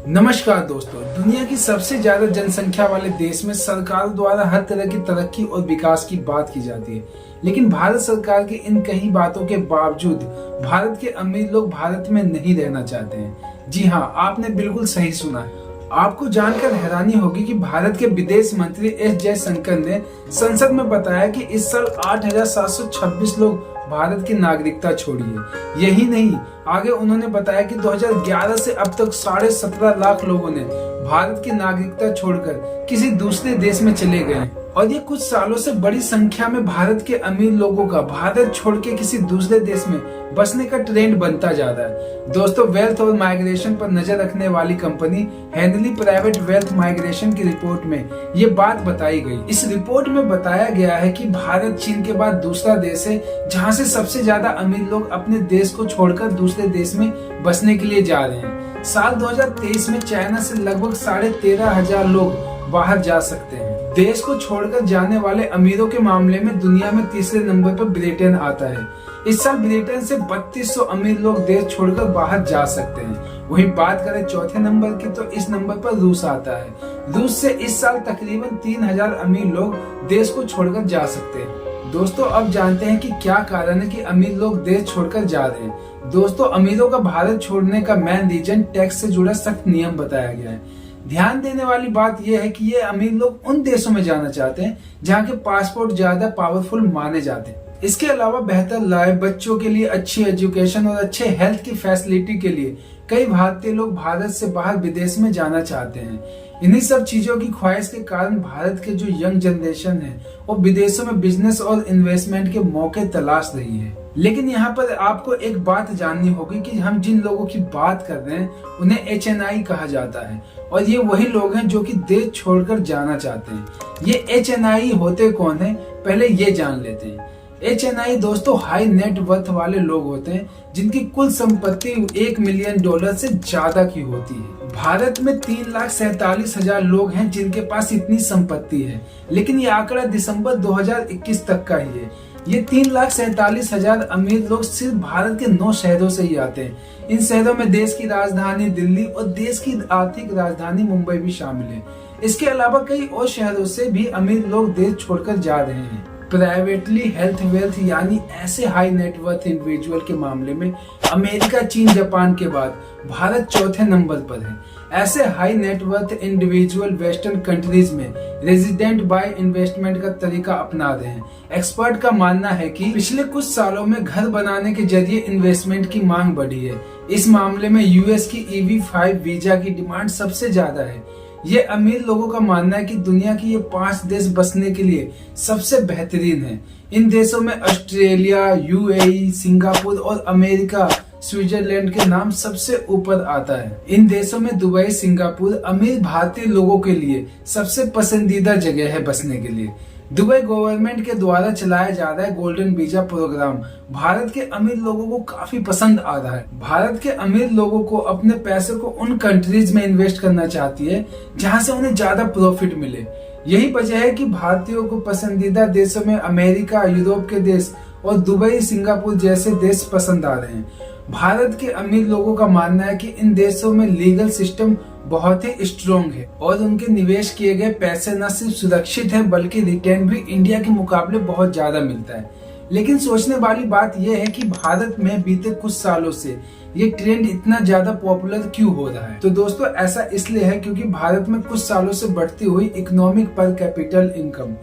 नमस्कार दोस्तों, दुनिया की सबसे ज्यादा जनसंख्या वाले देश में सरकार द्वारा हर तरह की तरक्की और विकास की बात की जाती है, लेकिन भारत सरकार की इन कई बातों के बावजूद भारत के अमीर लोग भारत में नहीं रहना चाहते हैं। जी हाँ, आपने बिल्कुल सही सुना है। आपको जानकर हैरानी होगी कि भारत के विदेश मंत्री एस जयशंकर ने संसद में बताया कि इस साल 8,726 लोग भारत की नागरिकता छोड़ी है। यही नहीं, आगे उन्होंने बताया कि 2011 से अब तक 17.5 लाख लोगों ने भारत की नागरिकता छोड़कर किसी दूसरे देश में चले गए हैं। और ये कुछ सालों से बड़ी संख्या में भारत के अमीर लोगों का भारत छोड़ के किसी दूसरे देश में बसने का ट्रेंड बनता जा रहा है। दोस्तों, वेल्थ और माइग्रेशन पर नजर रखने वाली company Henley private wealth migration की रिपोर्ट में ये बात बताई गई। इस रिपोर्ट में बताया गया है कि भारत चीन के बाद दूसरा देश है जहां से सबसे ज्यादा अमीर लोग अपने देश को छोड़कर दूसरे देश में बसने के लिए जा रहे हैं। साल 2023 में चाइना से लगभग 13,500 लोग बाहर जा सकते हैं। देश को छोड़कर जाने वाले अमीरों के मामले में दुनिया में तीसरे नंबर पर ब्रिटेन आता है। इस साल ब्रिटेन से 3200 अमीर लोग देश छोड़कर बाहर जा सकते हैं। वहीं बात करें चौथे नंबर की, तो इस नंबर पर रूस आता है। रूस से इस साल तकरीबन 3000 अमीर लोग देश को छोड़कर जा सकते हैं। दोस्तों, अब जानते हैं कि क्या कारण है कि अमीर लोग देश छोड़कर जा रहे हैं। दोस्तों, अमीरों का भारत छोड़ने का मेन रीजन टैक्स से जुड़ा सख्त नियम बताया गया है। ध्यान देने वाली बात यह है कि ये अमीर लोग उन देशों में जाना चाहते हैं जहां के पासपोर्ट ज्यादा पावरफुल माने जाते हैं। इसके अलावा बेहतर लाइफ, बच्चों के लिए अच्छी एजुकेशन और अच्छे हेल्थ की फैसिलिटी के लिए कई भारतीय लोग भारत से बाहर विदेश में जाना चाहते हैं। इन्हीं सब चीजों की ख्वाहिश के कारण भारत के जो यंग जनरेशन है वो विदेशों में बिजनेस और इन्वेस्टमेंट के मौके तलाश रही है। लेकिन यहाँ पर आपको एक बात जाननी होगी कि हम जिन लोगों की बात कर रहे हैं उन्हें HNI कहा जाता है, और ये वही लोग हैं जो कि देश छोड़कर जाना चाहते हैं। ये HNI होते कौन है, पहले ये जान लेते हैं। HNI दोस्तों हाई नेट वर्थ वाले लोग होते हैं जिनकी कुल संपत्ति $1 मिलियन से ज्यादा की होती है। भारत में 3,47,000 लोग हैं जिनके पास इतनी संपत्ति है, लेकिन ये आंकड़ा दिसंबर 2021 तक का ही है। ये 3,47,000 अमीर लोग सिर्फ भारत के 9 शहरों से ही आते हैं। इन शहरों में देश की राजधानी दिल्ली और देश की आर्थिक राजधानी मुंबई भी शामिल है। इसके अलावा कई और शहरों से भी अमीर लोग देश छोड़कर जा रहे हैं। प्राइवेटली हेल्थ वेल्थ यानी ऐसे हाई नेटवर्थ इंडिविजुअल के मामले में अमेरिका, चीन, जापान के बाद भारत चौथे नंबर पर है। ऐसे high net worth individual western countries में रेजिडेंट बाय इन्वेस्टमेंट का तरीका अपना रहे हैं। एक्सपर्ट का मानना है कि पिछले कुछ सालों में घर बनाने के जरिए इन्वेस्टमेंट की मांग बढ़ी है। इस मामले में यूएस की EB-5 वीजा की डिमांड सबसे ज्यादा है। ये अमीर लोगों का मानना है कि दुनिया की ये 5 देश बसने के लिए सबसे बेहतरीन है। इन देशों में ऑस्ट्रेलिया, UAE, सिंगापुर और अमेरिका, स्विट्जरलैंड के नाम सबसे ऊपर आता है। इन देशों में दुबई, सिंगापुर अमीर भारतीय लोगों के लिए सबसे पसंदीदा जगह है बसने के लिए। दुबई गवर्नमेंट के द्वारा चलाया जा रहा है गोल्डन वीजा प्रोग्राम भारत के अमीर लोगों को काफी पसंद आ रहा है। भारत के अमीर लोगों को अपने पैसे को उन कंट्रीज में इन्वेस्ट करना चाहती है जहां से उन्हें ज्यादा प्रॉफिट मिले। यही वजह है कि भारतीयों को पसंदीदा देशों में अमेरिका, यूरोप के देश और दुबई, सिंगापुर जैसे देश पसंद आ रहे हैं। भारत के अमीर लोगों का मानना है कि इन देशों में लीगल सिस्टम बहुत ही स्ट्रॉन्ग है और उनके निवेश किए गए पैसे न सिर्फ सुरक्षित है बल्कि रिटर्न भी इंडिया के मुकाबले बहुत ज्यादा मिलता है। लेकिन सोचने वाली बात यह है कि भारत में बीते कुछ सालों से ये ट्रेंड इतना ज्यादा पॉपुलर क्यों हो रहा है। तो दोस्तों, ऐसा इसलिए है क्योंकि भारत में कुछ सालों से बढ़ती हुई इकोनॉमिक पर कैपिटल इनकम,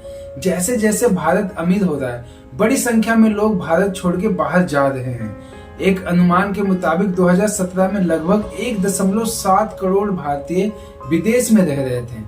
जैसे जैसे भारत अमीर हो रहा है, बड़ी संख्या में लोग भारत छोड़ के बाहर जा रहे हैं। एक अनुमान के मुताबिक 2017 में लगभग 1.7 करोड़ भारतीय विदेश में रह रहे थे।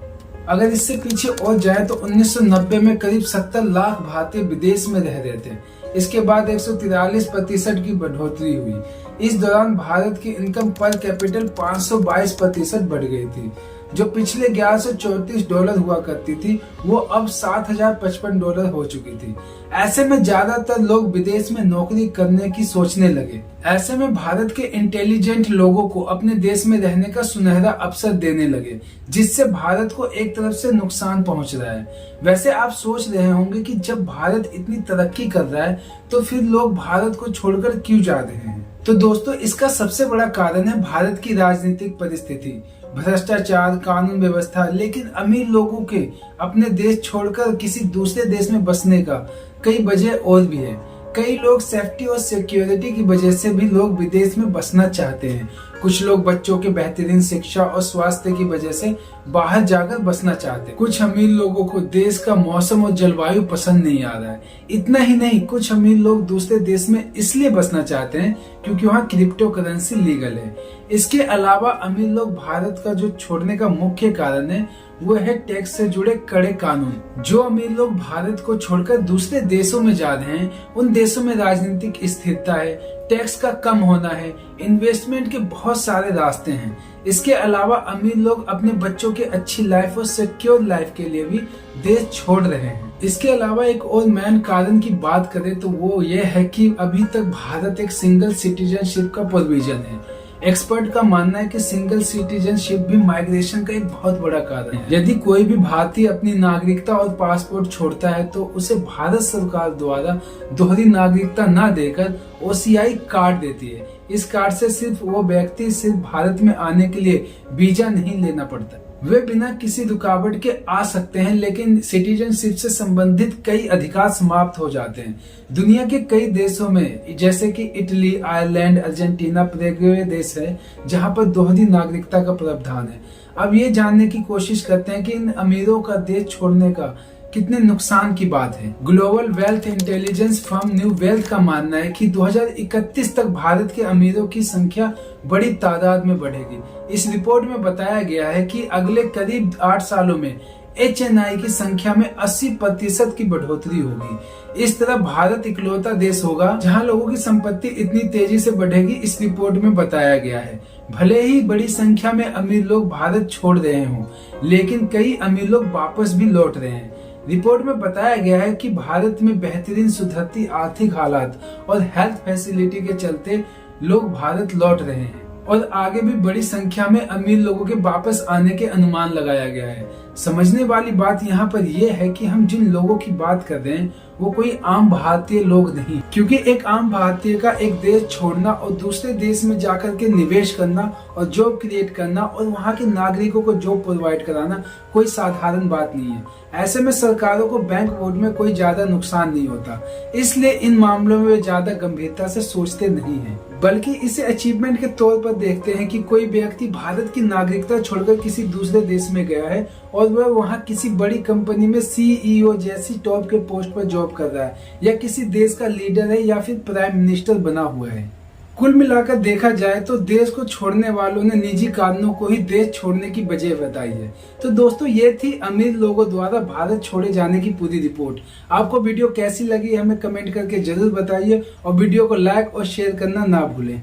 अगर इससे पीछे और जाए तो 1990 में करीब 70 लाख भारतीय विदेश में रह रहे थे। इसके बाद 143% की बढ़ोतरी हुई। इस दौरान भारत की इनकम पर कैपिटल 522% बढ़ गई थी। जो पिछले $1134 हुआ करती थी वो अब $7,055 हो चुकी थी। ऐसे में ज्यादातर लोग विदेश में नौकरी करने की सोचने लगे। ऐसे में भारत के इंटेलिजेंट लोगों को अपने देश में रहने का सुनहरा अवसर देने लगे, जिससे भारत को एक तरफ से नुकसान पहुंच रहा है। वैसे आप सोच रहे होंगे कि जब भारत इतनी तरक्की कर रहा है तो फिर लोग भारत को छोड़कर क्यों जा रहे हैं। तो दोस्तों, इसका सबसे बड़ा कारण है भारत की राजनीतिक परिस्थिति, भ्रष्टाचार, कानून व्यवस्था। लेकिन अमीर लोगों के अपने देश छोड़कर किसी दूसरे देश में बसने का कई वजह और भी है। कई लोग सेफ्टी और सिक्योरिटी की वजह से भी लोग विदेश में बसना चाहते हैं। कुछ लोग बच्चों के बेहतरीन शिक्षा और स्वास्थ्य की वजह से बाहर जाकर बसना चाहते हैं। कुछ अमीर लोगों को देश का मौसम और जलवायु पसंद नहीं आ रहा है। इतना ही नहीं, कुछ अमीर लोग दूसरे देश में इसलिए बसना चाहते हैं क्योंकि वहाँ क्रिप्टो करेंसी लीगल है। इसके अलावा अमीर लोग भारत का जो छोड़ने का मुख्य कारण है वो है टैक्स से जुड़े कड़े कानून। जो अमीर लोग भारत को छोड़कर दूसरे देशों में जा रहे हैं, उन देशों में राजनीतिक स्थिरता है, टैक्स का कम होना है, इन्वेस्टमेंट के बहुत सारे रास्ते हैं। इसके अलावा अमीर लोग अपने बच्चों के अच्छी लाइफ और सिक्योर लाइफ के लिए भी देश छोड़ रहे हैं। इसके अलावा एक और मेन कारण की बात करें तो वो ये है कि अभी तक भारत एक सिंगल सिटीजनशिप का प्रोविजन है। एक्सपर्ट का मानना है कि सिंगल सिटीजनशिप भी माइग्रेशन का एक बहुत बड़ा कारण है। यदि कोई भी भारतीय अपनी नागरिकता और पासपोर्ट छोड़ता है तो उसे भारत सरकार द्वारा दोहरी नागरिकता न देकर OCI कार्ड देती है। इस कार्ड से सिर्फ वो व्यक्ति सिर्फ भारत में आने के लिए वीजा नहीं लेना पड़ता, वे बिना किसी रुकावट के आ सकते हैं। लेकिन सिटीजनशिप से संबंधित कई अधिकार समाप्त हो जाते हैं। दुनिया के कई देशों में जैसे कि इटली, आयरलैंड, अर्जेंटीना, पैराग्वे देश है जहां पर दोहरी नागरिकता का प्रावधान है। अब ये जानने की कोशिश करते हैं कि इन अमीरों का देश छोड़ने का कितने नुकसान की बात है। Global wealth intelligence firm new wealth का मानना है कि 2031 तक भारत के अमीरों की संख्या बड़ी तादाद में बढ़ेगी। इस रिपोर्ट में बताया गया है कि अगले करीब 8 सालों में HNI की संख्या में 80% की बढ़ोतरी होगी। इस तरह भारत इकलौता देश होगा जहां लोगों की संपत्ति इतनी तेजी से बढ़ेगी, इस रिपोर्ट में बताया गया है। भले ही बड़ी संख्या में अमीर लोग भारत छोड़ रहे हों, लेकिन कई अमीर लोग वापस भी लौट रहे हैं। रिपोर्ट में बताया गया है कि भारत में बेहतरीन सुधरती आर्थिक हालात और हेल्थ फैसिलिटी के चलते लोग भारत लौट रहे हैं और आगे भी बड़ी संख्या में अमीर लोगों के वापस आने के अनुमान लगाया गया है। समझने वाली बात यहाँ पर यह है कि हम जिन लोगों की बात कर रहे हैं वो कोई आम भारतीय लोग नहीं, क्योंकि एक आम भारतीय का एक देश छोड़ना और दूसरे देश में जाकर के निवेश करना और जॉब क्रिएट करना और वहाँ के नागरिकों को जॉब प्रोवाइड कराना कोई साधारण बात नहीं है। ऐसे में सरकारों को बैंक बोर्ड में कोई ज्यादा नुकसान नहीं होता, इसलिए इन मामलों में वे ज्यादा गंभीरता से सोचते नहीं हैं, बल्कि इसे अचीवमेंट के तौर पर देखते हैं कि कोई व्यक्ति भारत की नागरिकता छोड़कर किसी दूसरे देश में गया है और वह वहाँ किसी बड़ी कंपनी में CEO जैसी टॉप के पोस्ट पर जॉब कर रहा है, या किसी देश का लीडर है, या फिर प्राइम मिनिस्टर बना हुआ है। कुल मिलाकर देखा जाए तो देश को छोड़ने वालों ने निजी कारणों को ही देश छोड़ने की वजह बताई है। तो दोस्तों, ये थी अमीर लोगों द्वारा भारत छोड़े जाने की पूरी रिपोर्ट। आपको वीडियो कैसी लगी हमें कमेंट करके जरूर बताइए और वीडियो को लाइक और शेयर करना ना भूलें।